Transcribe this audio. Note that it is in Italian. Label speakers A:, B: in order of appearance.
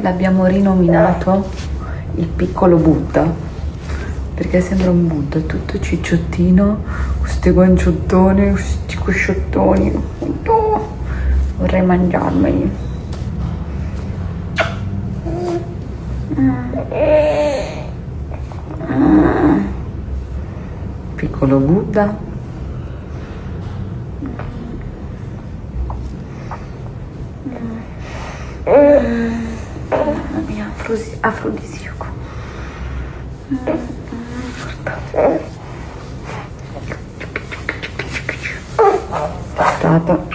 A: l'abbiamo rinominato il piccolo Buddha, perché sembra un Buddha, tutto cicciottino, queste guanciottone, questi cosciottoni. Oh, vorrei mangiarmeli. Piccolo Buddha. Mamma mia, afrodisiaco. Guardate.